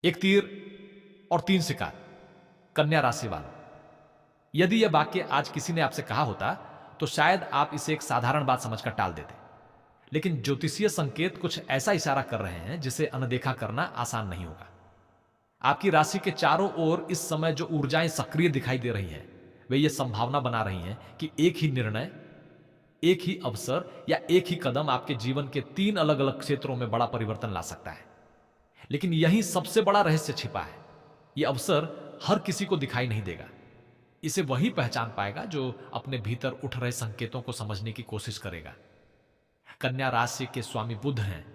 एक तीर और तीन शिकार। कन्या राशि वालों, यदि यह वाक्य आज किसी ने आपसे कहा होता तो शायद आप इसे एक साधारण बात समझकर टाल देते। लेकिन ज्योतिषीय संकेत कुछ ऐसा इशारा कर रहे हैं जिसे अनदेखा करना आसान नहीं होगा। आपकी राशि के चारों ओर इस समय जो ऊर्जाएं सक्रिय दिखाई दे रही हैं, वे ये संभावना बना रही हैं कि एक ही निर्णय, एक ही अवसर या एक ही कदम आपके जीवन के तीन अलग अलग क्षेत्रों में बड़ा परिवर्तन ला सकता है। लेकिन यही सबसे बड़ा रहस्य छिपा है। यह अवसर हर किसी को दिखाई नहीं देगा। इसे वही पहचान पाएगा जो अपने भीतर उठ रहे संकेतों को समझने की कोशिश करेगा। कन्या राशि के स्वामी बुध हैं,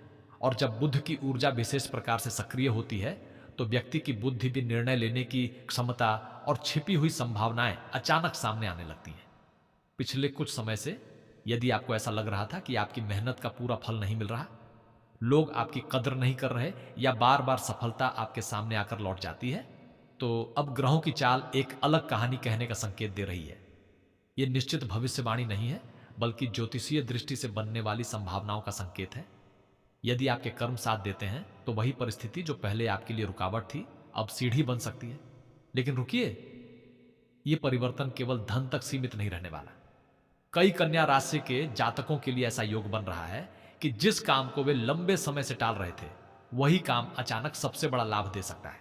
और जब बुध की ऊर्जा विशेष प्रकार से सक्रिय होती है तो व्यक्ति की बुद्धि भी निर्णय लेने की क्षमता और छिपी हुई संभावनाएं अचानक सामने आने लगती हैं। पिछले कुछ समय से यदि आपको ऐसा लग रहा था कि आपकी मेहनत का पूरा फल नहीं मिल रहा, लोग आपकी कद्र नहीं कर रहे या बार बार सफलता आपके सामने आकर लौट जाती है, तो अब ग्रहों की चाल एक अलग कहानी कहने का संकेत दे रही है। यह निश्चित भविष्यवाणी नहीं है, बल्कि ज्योतिषीय दृष्टि से बनने वाली संभावनाओं का संकेत है। यदि आपके कर्म साथ देते हैं तो वही परिस्थिति जो पहले आपके लिए रुकावट थी, अब सीढ़ी बन सकती है। लेकिन रुकिए, यह परिवर्तन केवल धन तक सीमित नहीं रहने वाला। कई कन्या राशि के जातकों के लिए ऐसा योग बन रहा है कि जिस काम को वे लंबे समय से टाल रहे थे, वही काम अचानक सबसे बड़ा लाभ दे सकता है।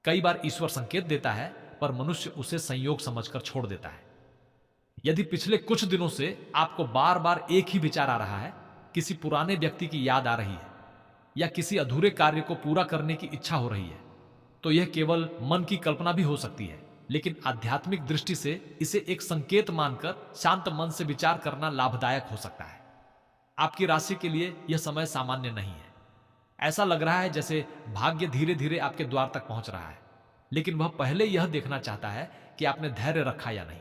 कई बार ईश्वर संकेत देता है, पर मनुष्य उसे संयोग समझकर छोड़ देता है। यदि पिछले कुछ दिनों से आपको बार बार एक ही विचार आ रहा है, किसी पुराने व्यक्ति की याद आ रही है या किसी अधूरे कार्य को पूरा करने की इच्छा हो रही है, तो यह केवल मन की कल्पना भी हो सकती है। लेकिन आध्यात्मिक दृष्टि से इसे एक संकेत मानकर शांत मन से विचार करना लाभदायक हो सकता है। आपकी राशि के लिए यह समय सामान्य नहीं है। ऐसा लग रहा है जैसे भाग्य धीरे धीरे आपके द्वार तक पहुंच रहा है, लेकिन वह पहले यह देखना चाहता है कि आपने धैर्य रखा या नहीं।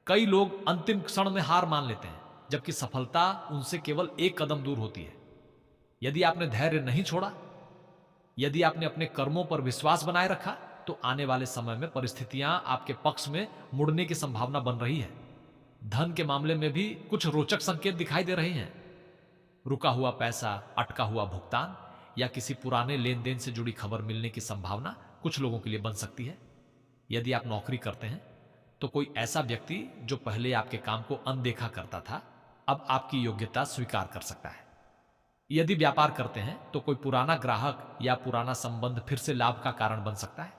कई लोग अंतिम क्षण में हार मान लेते हैं, जबकि सफलता उनसे केवल एक कदम दूर होती है। यदि आपने धैर्य नहीं छोड़ा, यदि आपने अपने कर्मों पर विश्वास बनाए रखा, तो आने वाले समय में परिस्थितियां आपके पक्ष में मुड़ने की संभावना बन रही है। धन के मामले में भी कुछ रोचक संकेत दिखाई दे रहे हैं। रुका हुआ पैसा, अटका हुआ भुगतान या किसी पुराने लेन देन से जुड़ी खबर मिलने की संभावना कुछ लोगों के लिए बन सकती है। यदि आप नौकरी करते हैं तो कोई ऐसा व्यक्ति जो पहले आपके काम को अनदेखा करता था, अब आपकी योग्यता स्वीकार कर सकता है। यदि व्यापार करते हैं तो कोई पुराना ग्राहक या पुराना संबंध फिर से लाभ का कारण बन सकता है।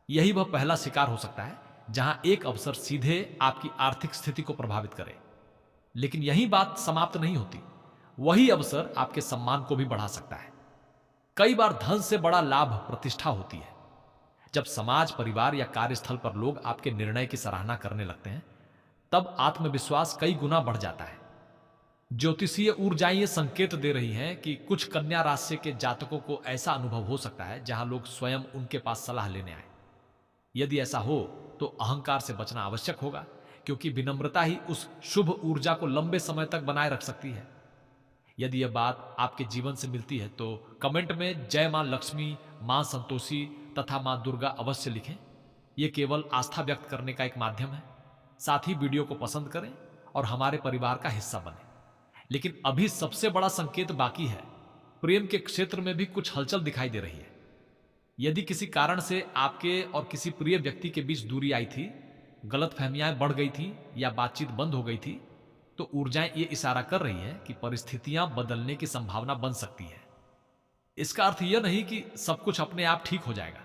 यही वह पहला शिकार हो सकता है जहां एक अवसर सीधे आपकी आर्थिक स्थिति को प्रभावित करे। लेकिन यही बात समाप्त नहीं होती। वही अवसर आपके सम्मान को भी बढ़ा सकता है। कई बार धन से बड़ा लाभ प्रतिष्ठा होती है। जब समाज, परिवार या कार्यस्थल पर लोग आपके निर्णय की सराहना करने लगते हैं, तब आत्मविश्वास कई गुना बढ़ जाता है। ज्योतिषीय ऊर्जाएं ये संकेत दे रही हैं कि कुछ कन्या राशि के जातकों को ऐसा अनुभव हो सकता है जहां लोग स्वयं उनके पास सलाह लेने आए। यदि ऐसा हो तो अहंकार से बचना आवश्यक होगा, क्योंकि विनम्रता ही उस शुभ ऊर्जा को लंबे समय तक बनाए रख सकती है। यदि यह बात आपके जीवन से मिलती है तो कमेंट में जय मां लक्ष्मी, मां संतोषी तथा मां दुर्गा अवश्य लिखें। यह केवल आस्था व्यक्त करने का एक माध्यम है। साथ ही वीडियो को पसंद करें और हमारे परिवार का हिस्सा बने। लेकिन अभी सबसे बड़ा संकेत बाकी है। प्रेम के क्षेत्र में भी कुछ हलचल दिखाई दे रही है। यदि किसी कारण से आपके और किसी प्रिय व्यक्ति के बीच दूरी आई थी, गलतफहमियां बढ़ गई थी या बातचीत बंद हो गई थी, तो ऊर्जाएं ये इशारा कर रही हैं कि परिस्थितियां बदलने की संभावना बन सकती है। इसका अर्थ यह नहीं कि सब कुछ अपने आप ठीक हो जाएगा।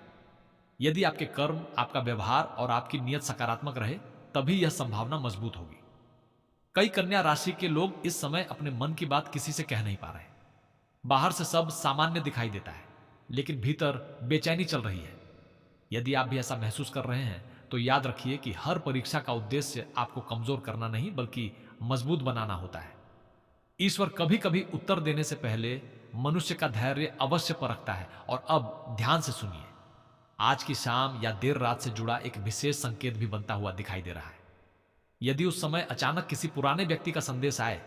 यदि आपके कर्म, आपका व्यवहार और आपकी नीयत सकारात्मक रहे, तभी यह संभावना मजबूत होगी। कई कन्या राशि के लोग इस समय अपने मन की बात किसी से कह नहीं पा रहे। बाहर से सब सामान्य दिखाई देता है, लेकिन भीतर बेचैनी चल रही है। यदि आप भी ऐसा महसूस कर रहे हैं तो याद रखिए कि हर परीक्षा का उद्देश्य आपको कमजोर करना नहीं, बल्कि मजबूत बनाना होता है। ईश्वर कभी कभी उत्तर देने से पहले मनुष्य का धैर्य अवश्य परखता है। और अब ध्यान से सुनिए, आज की शाम या देर रात से जुड़ा एक विशेष संकेत भी बनता हुआ दिखाई दे रहा है। यदि उस समय अचानक किसी पुराने व्यक्ति का संदेश आए,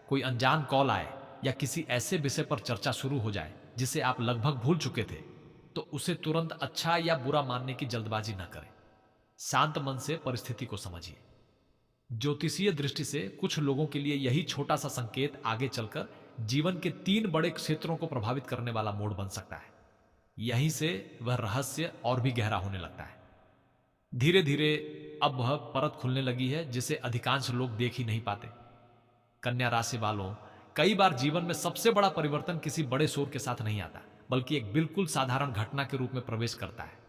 कोई अनजान कॉल आए या किसी ऐसे विषय पर चर्चा शुरू हो जाए जिसे आप लगभग भूल चुके थे, तो उसे तुरंत अच्छा या बुरा मानने की जल्दबाजी न करें। शांत मन से परिस्थिति को समझिए। ज्योतिषीय दृष्टि से कुछ लोगों के लिए यही छोटा सा संकेत आगे चलकर जीवन के तीन बड़े क्षेत्रों को प्रभावित करने वाला मोड़ बन सकता है। यहीं से वह रहस्य और भी गहरा होने लगता है। धीरे धीरे अब वह परत खुलने लगी है जिसे अधिकांश लोग देख ही नहीं पाते। कन्या राशि वालों, कई बार जीवन में सबसे बड़ा परिवर्तन किसी बड़े शोर के साथ नहीं आता, बल्कि एक बिल्कुल साधारण घटना के रूप में प्रवेश करता है।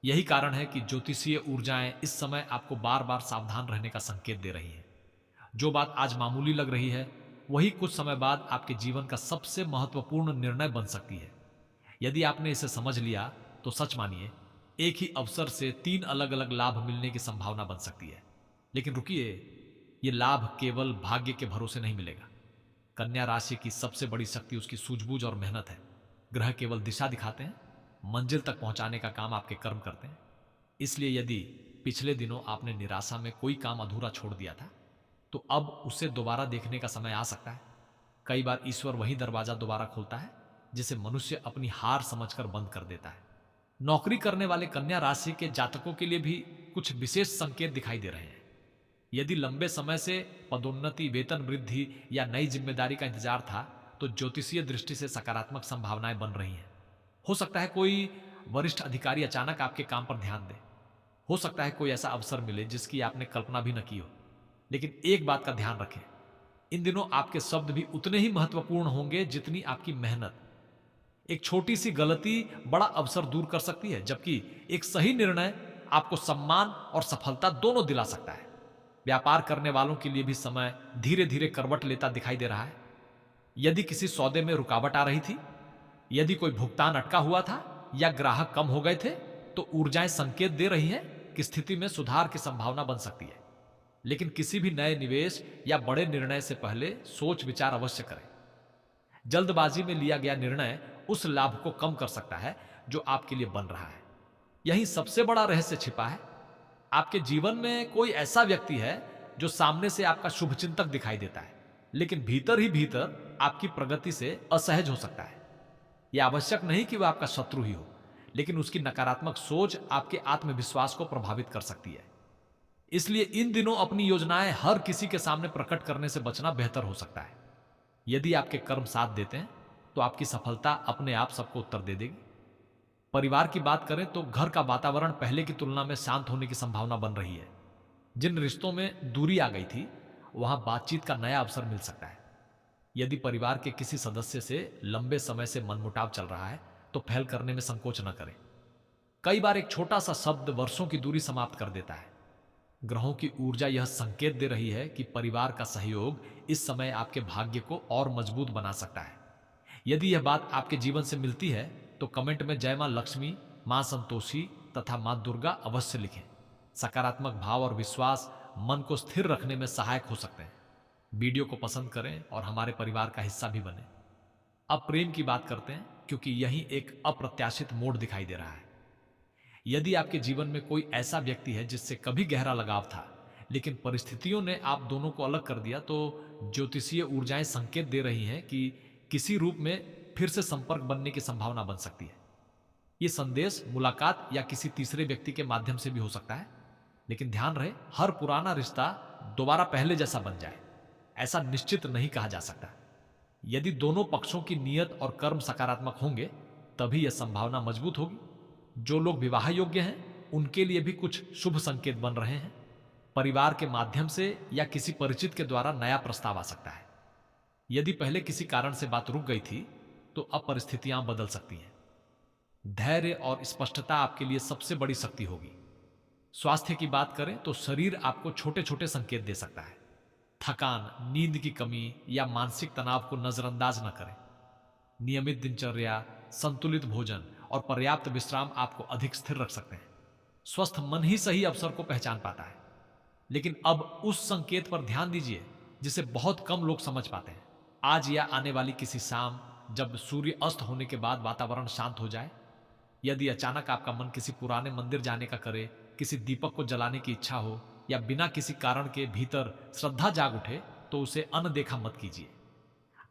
यही कारण है कि ज्योतिषीय ऊर्जाएं इस समय आपको बार बार सावधान रहने का संकेत दे रही हैं। जो बात आज मामूली लग रही है, वही कुछ समय बाद आपके जीवन का सबसे महत्वपूर्ण निर्णय बन सकती है। यदि आपने इसे समझ लिया तो सच मानिए, एक ही अवसर से 3 अलग अलग लाभ मिलने की संभावना बन सकती है। लेकिन रुकिए, यह लाभ केवल भाग्य के भरोसे नहीं मिलेगा। कन्या राशि की सबसे बड़ी शक्ति उसकी सूझबूझ और मेहनत है। ग्रह केवल दिशा दिखाते हैं, मंजिल तक पहुंचाने का काम आपके कर्म करते हैं। इसलिए यदि पिछले दिनों आपने निराशा में कोई काम अधूरा छोड़ दिया था, तो अब उसे दोबारा देखने का समय आ सकता है। कई बार ईश्वर वही दरवाजा दोबारा खोलता है जिसे मनुष्य अपनी हार समझकर बंद कर देता है। नौकरी करने वाले कन्या राशि के जातकों के लिए भी कुछ विशेष संकेत दिखाई दे रहे हैं। यदि लंबे समय से पदोन्नति, वेतन वृद्धि या नई जिम्मेदारी का इंतजार था, तो ज्योतिषीय दृष्टि से सकारात्मक संभावनाएं बन रही हैं। हो सकता है कोई वरिष्ठ अधिकारी अचानक आपके काम पर ध्यान दे। हो सकता है कोई ऐसा अवसर मिले जिसकी आपने कल्पना भी न की हो। लेकिन एक बात का ध्यान रखें, इन दिनों आपके शब्द भी उतने ही महत्वपूर्ण होंगे जितनी आपकी मेहनत। एक छोटी सी गलती बड़ा अवसर दूर कर सकती है, जबकि एक सही निर्णय आपको सम्मान और सफलता दोनों दिला सकता है। व्यापार करने वालों के लिए भी समय धीरे धीरे करवट लेता दिखाई दे रहा है। यदि किसी सौदे में रुकावट आ रही थी, यदि कोई भुगतान अटका हुआ था या ग्राहक कम हो गए थे, तो ऊर्जाएं संकेत दे रही हैं कि स्थिति में सुधार की संभावना बन सकती है। लेकिन किसी भी नए निवेश या बड़े निर्णय से पहले सोच विचार अवश्य करें। जल्दबाजी में लिया गया निर्णय उस लाभ को कम कर सकता है जो आपके लिए बन रहा है। यही सबसे बड़ा रहस्य छिपा है। आपके जीवन में कोई ऐसा व्यक्ति है जो सामने से आपका शुभचिंतक दिखाई देता है, लेकिन भीतर ही भीतर आपकी प्रगति से असहज हो सकता है। यह आवश्यक नहीं कि वह आपका शत्रु ही हो, लेकिन उसकी नकारात्मक सोच आपके आत्मविश्वास को प्रभावित कर सकती है। इसलिए इन दिनों अपनी योजनाएं हर किसी के सामने प्रकट करने से बचना बेहतर हो सकता है। यदि आपके कर्म साथ देते हैं, तो आपकी सफलता अपने आप सबको उत्तर दे देगी। परिवार की बात करें तो घर का वातावरण पहले की तुलना में शांत होने की संभावना बन रही है। जिन रिश्तों में दूरी आ गई थी, वहां बातचीत का नया अवसर मिल सकता है। यदि परिवार के किसी सदस्य से लंबे समय से मनमुटाव चल रहा है, तो पहल करने में संकोच न करें। कई बार एक छोटा सा शब्द वर्षों की दूरी समाप्त कर देता है। ग्रहों की ऊर्जा यह संकेत दे रही है कि परिवार का सहयोग इस समय आपके भाग्य को और मजबूत बना सकता है। यदि यह बात आपके जीवन से मिलती है, तो कमेंट में जय मां लक्ष्मी, मां संतोषी तथा मां दुर्गा अवश्य लिखें। सकारात्मक भाव और विश्वास मन को स्थिर रखने में सहायक हो सकते हैं। वीडियो को पसंद करें और हमारे परिवार का हिस्सा भी बने। अब प्रेम की बात करते हैं, क्योंकि यही एक अप्रत्याशित मोड़ दिखाई दे रहा है। यदि आपके जीवन में कोई ऐसा व्यक्ति है जिससे कभी गहरा लगाव था, लेकिन परिस्थितियों ने आप दोनों को अलग कर दिया, तो ज्योतिषीय ऊर्जाएं संकेत दे रही हैं कि किसी रूप में फिर से संपर्क बनने की संभावना बन सकती है। यह संदेश मुलाकात या किसी तीसरे व्यक्ति के माध्यम से भी हो सकता है। लेकिन ध्यान रहे, हर पुराना रिश्ता दोबारा पहले जैसा बन जाए, ऐसा निश्चित नहीं कहा जा सकता। यदि दोनों पक्षों की नीयत और कर्म सकारात्मक होंगे, तभी यह संभावना मजबूत होगी। जो लोग विवाह योग्य हैं, उनके लिए भी कुछ शुभ संकेत बन रहे हैं। परिवार के माध्यम से या किसी परिचित के द्वारा नया प्रस्ताव आ सकता है। यदि पहले किसी कारण से बात रुक गई थी, तो अब परिस्थितियां बदल सकती हैं। धैर्य और स्पष्टता आपके लिए सबसे बड़ी शक्ति होगी। स्वास्थ्य की बात करें तो शरीर आपको छोटे छोटे संकेत दे सकता है। थकान, नींद की कमी या मानसिक तनाव को नजरअंदाज न करें। नियमित दिनचर्या, संतुलित भोजन और पर्याप्त विश्राम आपको अधिक स्थिर रख सकते हैं। स्वस्थ मन ही सही अवसर को पहचान पाता है। लेकिन अब उस संकेत पर ध्यान दीजिए जिसे बहुत कम लोग समझ पाते हैं। आज या आने वाली किसी शाम, जब सूर्य अस्त होने के बाद वातावरण शांत हो जाए, यदि अचानक आपका मन किसी पुराने मंदिर जाने का करे, किसी दीपक को जलाने की इच्छा हो या बिना किसी कारण के भीतर श्रद्धा जाग उठे, तो उसे अनदेखा मत कीजिए।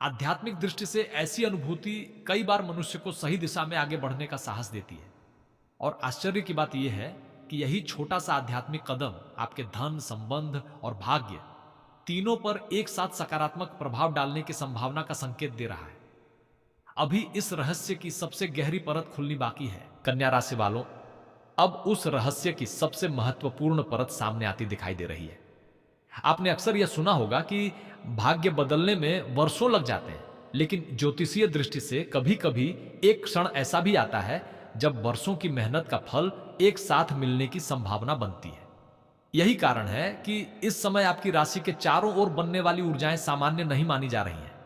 आध्यात्मिक दृष्टि से ऐसी अनुभूति कई बार मनुष्य को सही दिशा में आगे बढ़ने का साहस देती है। और आश्चर्य की बात यह है कि यही छोटा सा आध्यात्मिक कदम आपके धन, संबंध और भाग्य तीनों पर एक साथ सकारात्मक प्रभाव डालने की संभावना का संकेत दे रहा है। अभी इस रहस्य की सबसे गहरी परत खुलनी बाकी है। कन्या राशि वालों, अब उस रहस्य की सबसे महत्वपूर्ण परत सामने आती दिखाई दे रही है। आपने अक्सर यह सुना होगा कि भाग्य बदलने में वर्षों लग जाते हैं, लेकिन ज्योतिषीय दृष्टि से कभी कभी एक क्षण ऐसा भी आता है जब वर्षों की मेहनत का फल एक साथ मिलने की संभावना बनती है। यही कारण है कि इस समय आपकी राशि के चारों ओर बनने वाली ऊर्जाएं सामान्य नहीं मानी जा रही हैं।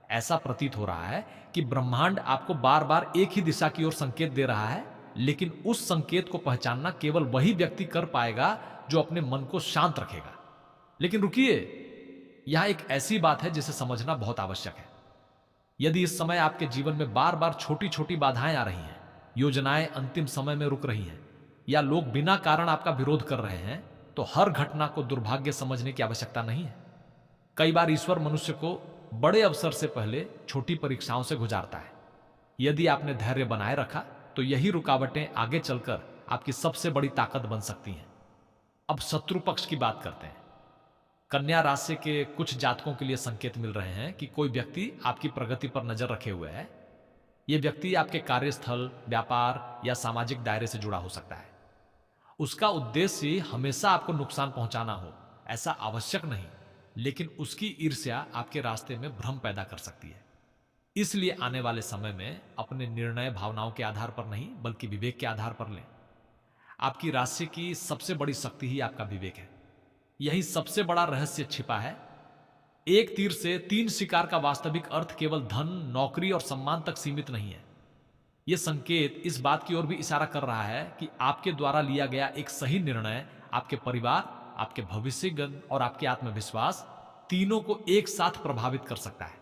ऐसा प्रतीत हो रहा है कि ब्रह्मांड आपको बार बार एक ही दिशा की ओर संकेत दे रहा है, लेकिन उस संकेत को पहचानना केवल वही व्यक्ति कर पाएगा जो अपने मन को शांत रखेगा। लेकिन रुकिए, यहां एक ऐसी बात है जिसे समझना बहुत आवश्यक है। यदि इस समय आपके जीवन में बार बार छोटी छोटी बाधाएं आ रही हैं, योजनाएं अंतिम समय में रुक रही हैं, या लोग बिना कारण आपका विरोध कर रहे हैं, तो हर घटना को दुर्भाग्य समझने की आवश्यकता नहीं है। कई बार ईश्वर मनुष्य को बड़े अवसर से पहले छोटी परीक्षाओं से गुजारता है। यदि आपने धैर्य बनाए रखा तो यही रुकावटें आगे चलकर आपकी सबसे बड़ी ताकत बन सकती हैं। अब शत्रु पक्ष की बात करते हैं। कन्या राशि के कुछ जातकों के लिए संकेत मिल रहे हैं कि कोई व्यक्ति आपकी प्रगति पर नजर रखे हुए है। यह व्यक्ति आपके कार्यस्थल, व्यापार या सामाजिक दायरे से जुड़ा हो सकता है। उसका उद्देश्य हमेशा आपको नुकसान पहुंचाना हो, ऐसा आवश्यक नहीं, लेकिन उसकी ईर्ष्या आपके रास्ते में भ्रम पैदा कर सकती है। इसलिए आने वाले समय में अपने निर्णय भावनाओं के आधार पर नहीं, बल्कि विवेक के आधार पर लें। आपकी राशि की सबसे बड़ी शक्ति ही आपका विवेक है। यही सबसे बड़ा रहस्य छिपा है। एक तीर से तीन शिकार का वास्तविक अर्थ केवल धन, नौकरी और सम्मान तक सीमित नहीं है। यह संकेत इस बात की ओर भी इशारा कर रहा है कि आपके द्वारा लिया गया एक सही निर्णय आपके परिवार, आपके भविष्यगत और आपके आत्मविश्वास तीनों को एक साथ प्रभावित कर सकता है।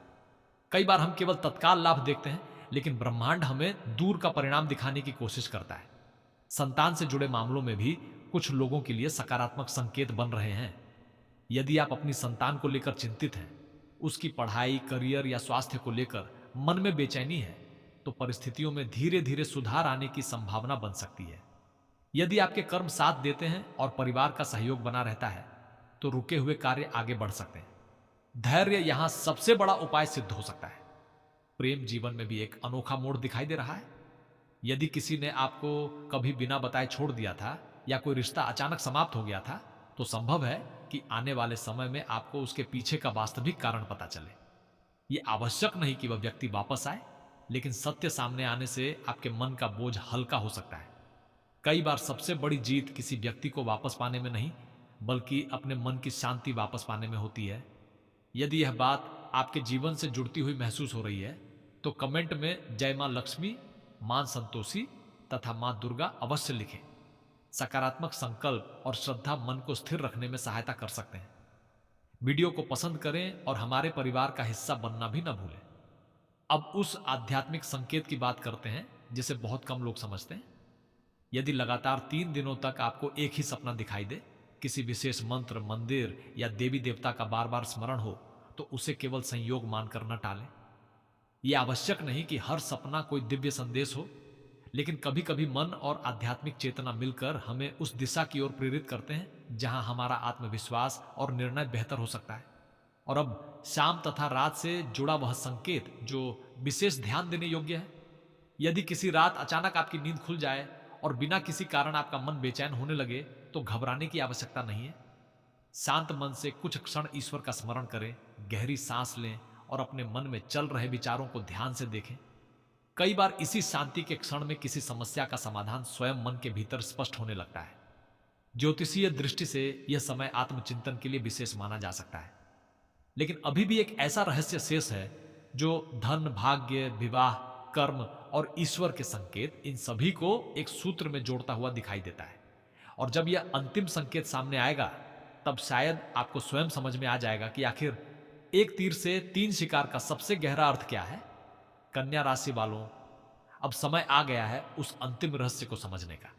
कई बार हम केवल तत्काल लाभ देखते हैं, लेकिन ब्रह्मांड हमें दूर का परिणाम दिखाने की कोशिश करता है। संतान से जुड़े मामलों में भी कुछ लोगों के लिए सकारात्मक संकेत बन रहे हैं। यदि आप अपनी संतान को लेकर चिंतित हैं, उसकी पढ़ाई, करियर या स्वास्थ्य को लेकर मन में बेचैनी है, तो परिस्थितियों में धीरे धीरे सुधार आने की संभावना बन सकती है। यदि आपके कर्म साथ देते हैं और परिवार का सहयोग बना रहता है, तो रुके हुए कार्य आगे बढ़ सकते हैं। धैर्य यहां सबसे बड़ा उपाय सिद्ध हो सकता है। प्रेम जीवन में भी एक अनोखा मोड़ दिखाई दे रहा है। यदि किसी ने आपको कभी बिना बताए छोड़ दिया था या कोई रिश्ता अचानक समाप्त हो गया था, तो संभव है कि आने वाले समय में आपको उसके पीछे का वास्तविक कारण पता चले। यह आवश्यक नहीं कि वह व्यक्ति वापस आए, लेकिन सत्य सामने आने से आपके मन का बोझ हल्का हो सकता है। कई बार सबसे बड़ी जीत किसी व्यक्ति को वापस पाने में नहीं, बल्कि अपने मन की शांति वापस पाने में होती है। यदि यह बात आपके जीवन से जुड़ती हुई महसूस हो रही है, तो कमेंट में जय मां लक्ष्मी, मां संतोषी तथा मां दुर्गा अवश्य लिखें। सकारात्मक संकल्प और श्रद्धा मन को स्थिर रखने में सहायता कर सकते हैं। वीडियो को पसंद करें और हमारे परिवार का हिस्सा बनना भी न भूलें। अब उस आध्यात्मिक संकेत की बात करते हैं जिसे बहुत कम लोग समझते हैं। यदि लगातार 3 दिनों तक आपको एक ही सपना दिखाई दे, किसी विशेष मंत्र, मंदिर या देवी देवता का बार बार स्मरण हो, तो उसे केवल संयोग मानकर न टालें। यह आवश्यक नहीं कि हर सपना कोई दिव्य संदेश हो, लेकिन कभी कभी मन और आध्यात्मिक चेतना मिलकर हमें उस दिशा की ओर प्रेरित करते हैं जहां हमारा आत्मविश्वास और निर्णय बेहतर हो सकता है। और अब शाम तथा रात से जुड़ा वह संकेत जो विशेष ध्यान देने योग्य है। यदि किसी रात अचानक आपकी नींद खुल जाए और बिना किसी कारण आपका मन बेचैन होने लगे, तो घबराने की आवश्यकता नहीं है। शांत मन से कुछ क्षण ईश्वर का स्मरण करें, गहरी सांस लें और अपने मन में चल रहे विचारों को ध्यान से देखें। कई बार इसी शांति के क्षण में किसी समस्या का समाधान स्वयं मन के भीतर स्पष्ट होने लगता है। ज्योतिषीय दृष्टि से यह समय आत्मचिंतन के लिए विशेष माना जा सकता है। लेकिन अभी भी एक ऐसा रहस्य शेष है जो धन, भाग्य, विवाह, कर्म और ईश्वर के संकेत, इन सभी को एक सूत्र में जोड़ता हुआ दिखाई देता है। और जब यह अंतिम संकेत सामने आएगा, तब शायद आपको स्वयं समझ में आ जाएगा कि आखिर एक तीर से 3 शिकार का सबसे गहरा अर्थ क्या है। कन्या राशि वालों, अब समय आ गया है उस अंतिम रहस्य को समझने का,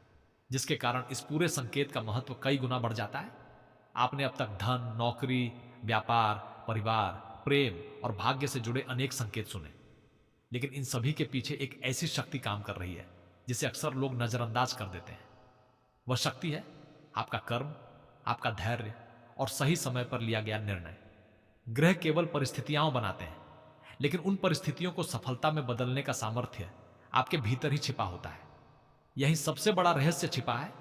जिसके कारण इस पूरे संकेत का महत्व कई गुना बढ़ जाता है। आपने अब तक धन, नौकरी, व्यापार, परिवार, प्रेम और भाग्य से जुड़े अनेक संकेत सुने, लेकिन इन सभी के पीछे एक ऐसी शक्ति काम कर रही है जिसे अक्सर लोग नजरअंदाज कर देते हैं। वह शक्ति है आपका कर्म, आपका धैर्य और सही समय पर लिया गया निर्णय। ग्रह केवल परिस्थितियां बनाते हैं, लेकिन उन परिस्थितियों को सफलता में बदलने का सामर्थ्य आपके भीतर ही छिपा होता है। यही सबसे बड़ा रहस्य छिपा है।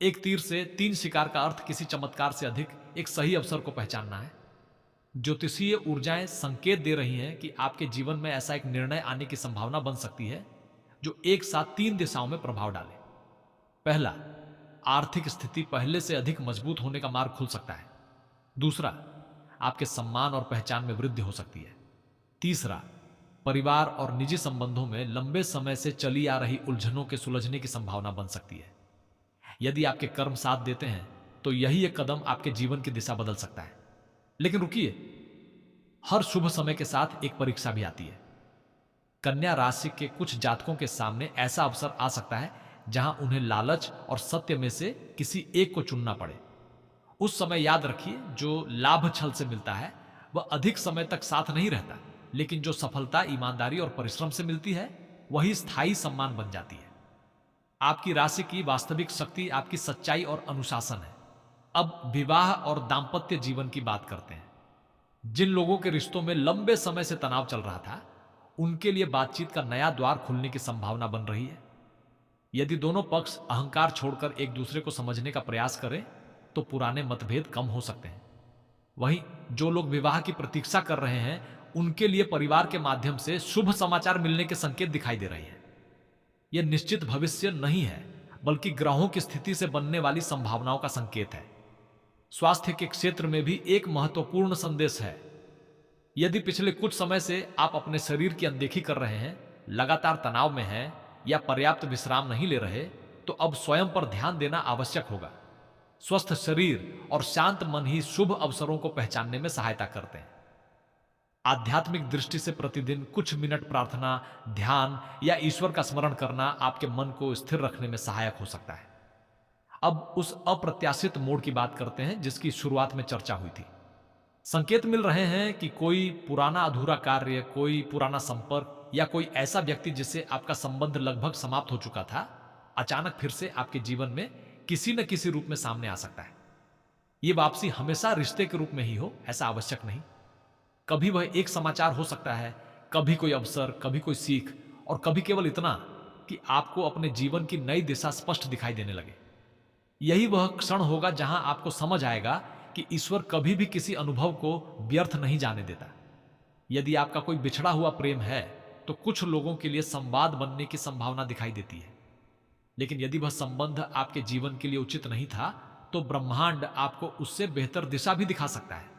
एक तीर से 3 शिकार का अर्थ किसी चमत्कार से अधिक एक सही अवसर को पहचानना है। ज्योतिषीय ऊर्जाएं संकेत दे रही हैं कि आपके जीवन में ऐसा एक निर्णय आने की संभावना बन सकती है जो एक साथ 3 दिशाओं में प्रभाव डाले। पहला, आर्थिक स्थिति पहले से अधिक मजबूत होने का मार्ग खुल सकता है। दूसरा, आपके सम्मान और पहचान में वृद्धि हो सकती है। तीसरा, परिवार और निजी संबंधों में लंबे समय से चली आ रही उलझनों के सुलझने की संभावना बन सकती है। यदि आपके कर्म साथ देते हैं तो यही एक कदम आपके जीवन की दिशा बदल सकता है। लेकिन रुकिए, हर शुभ समय के साथ एक परीक्षा भी आती है। कन्या राशि के कुछ जातकों के सामने ऐसा अवसर आ सकता है जहां उन्हें लालच और सत्य में से किसी एक को चुनना पड़े। उस समय याद रखिए, जो लाभ छल से मिलता है वह अधिक समय तक साथ नहीं रहता, लेकिन जो सफलता ईमानदारी और परिश्रम से मिलती है वही स्थायी सम्मान बन जाती है। आपकी राशि की वास्तविक शक्ति आपकी सच्चाई और अनुशासन है। अब विवाह और दांपत्य जीवन की बात करते हैं। जिन लोगों के रिश्तों में लंबे समय से तनाव चल रहा था, उनके लिए बातचीत का नया द्वार खुलने की संभावना बन रही है। यदि दोनों पक्ष अहंकार छोड़कर एक दूसरे को समझने का प्रयास करें तो पुराने मतभेद कम हो सकते हैं। वहीं जो लोग विवाह की प्रतीक्षा कर रहे हैं, उनके लिए परिवार के माध्यम से शुभ समाचार मिलने के संकेत दिखाई दे रहे हैं। यह निश्चित भविष्य नहीं है, बल्कि ग्रहों की स्थिति से बनने वाली संभावनाओं का संकेत है। स्वास्थ्य के क्षेत्र में भी एक महत्वपूर्ण संदेश है। यदि पिछले कुछ समय से आप अपने शरीर की अनदेखी कर रहे हैं, लगातार तनाव में हैं या पर्याप्त विश्राम नहीं ले रहे, तो अब स्वयं पर ध्यान देना आवश्यक होगा। स्वस्थ शरीर और शांत मन ही शुभ अवसरों को पहचानने में सहायता करते हैं। आध्यात्मिक दृष्टि से प्रतिदिन कुछ मिनट प्रार्थना, ध्यान या ईश्वर का स्मरण करना आपके मन को स्थिर रखने में सहायक हो सकता है। अब उस अप्रत्याशित मोड़ की बात करते हैं जिसकी शुरुआत में चर्चा हुई थी। संकेत मिल रहे हैं कि कोई पुराना अधूरा कार्य, कोई पुराना संपर्क या कोई ऐसा व्यक्ति जिससे आपका संबंध लगभग समाप्त हो चुका था, अचानक फिर से आपके जीवन में किसी न किसी रूप में सामने आ सकता है। यह वापसी हमेशा रिश्ते के रूप में ही हो ऐसा आवश्यक नहीं। कभी वह एक समाचार हो सकता है, कभी कोई अवसर, कभी कोई सीख, और कभी केवल इतना कि आपको अपने जीवन की नई दिशा स्पष्ट दिखाई देने लगे। यही वह क्षण होगा जहां आपको समझ आएगा कि ईश्वर कभी भी किसी अनुभव को व्यर्थ नहीं जाने देता। यदि आपका कोई बिछड़ा हुआ प्रेम है तो कुछ लोगों के लिए संवाद बनने की संभावना दिखाई देती है, लेकिन यदि वह संबंध आपके जीवन के लिए उचित नहीं था तो ब्रह्मांड आपको उससे बेहतर दिशा भी दिखा सकता है।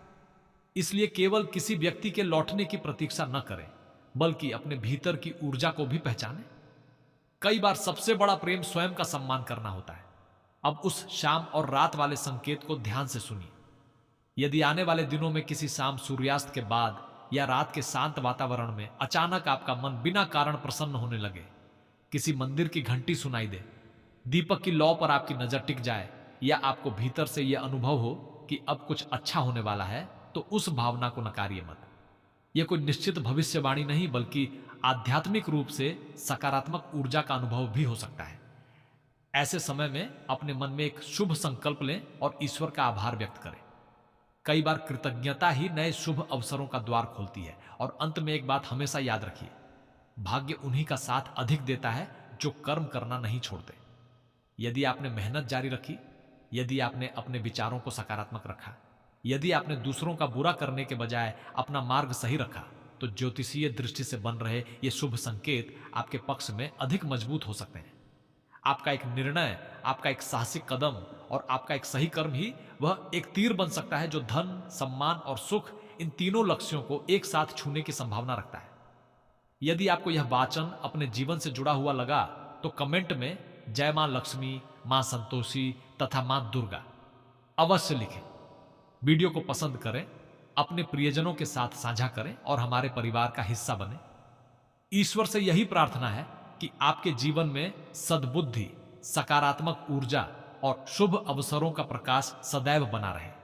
इसलिए केवल किसी व्यक्ति के लौटने की प्रतीक्षा न करें, बल्कि अपने भीतर की ऊर्जा को भी पहचानें। कई बार सबसे बड़ा प्रेम स्वयं का सम्मान करना होता है। अब उस शाम और रात वाले संकेत को ध्यान से सुनिए। यदि आने वाले दिनों में किसी शाम सूर्यास्त के बाद या रात के शांत वातावरण में अचानक आपका मन बिना कारण प्रसन्न होने लगे, किसी मंदिर की घंटी सुनाई दे, दीपक की लौ पर आपकी नजर टिक जाए, या आपको भीतर से यह अनुभव हो कि अब कुछ अच्छा होने वाला है, तो उस भावना को नकारिए मत। यह कोई निश्चित भविष्यवाणी नहीं, बल्कि आध्यात्मिक रूप से सकारात्मक ऊर्जा का अनुभव भी हो सकता है। ऐसे समय में अपने मन में एक शुभ संकल्प लें और ईश्वर का आभार व्यक्त करें। कई बार कृतज्ञता ही नए शुभ अवसरों का द्वार खोलती है। और अंत में एक बात हमेशा याद रखिए, भाग्य उन्हीं का साथ अधिक देता है जो कर्म करना नहीं छोड़ते। यदि आपने मेहनत जारी रखी, यदि आपने अपने विचारों को सकारात्मक रखा, यदि आपने दूसरों का बुरा करने के बजाय अपना मार्ग सही रखा, तो ज्योतिषीय दृष्टि से बन रहे ये शुभ संकेत आपके पक्ष में अधिक मजबूत हो सकते हैं। आपका एक निर्णय, आपका एक साहसिक कदम और आपका एक सही कर्म ही वह एक तीर बन सकता है जो धन, सम्मान और सुख, इन तीनों लक्ष्यों को एक साथ छूने की संभावना रखता है। यदि आपको यह वाचन अपने जीवन से जुड़ा हुआ लगा तो कमेंट में जय मां लक्ष्मी, मां संतोषी तथा मां दुर्गा अवश्य लिखें। वीडियो को पसंद करें, अपने प्रियजनों के साथ साझा करें और हमारे परिवार का हिस्सा बने। ईश्वर से यही प्रार्थना है कि आपके जीवन में सद्बुद्धि, सकारात्मक ऊर्जा और शुभ अवसरों का प्रकाश सदैव बना रहे।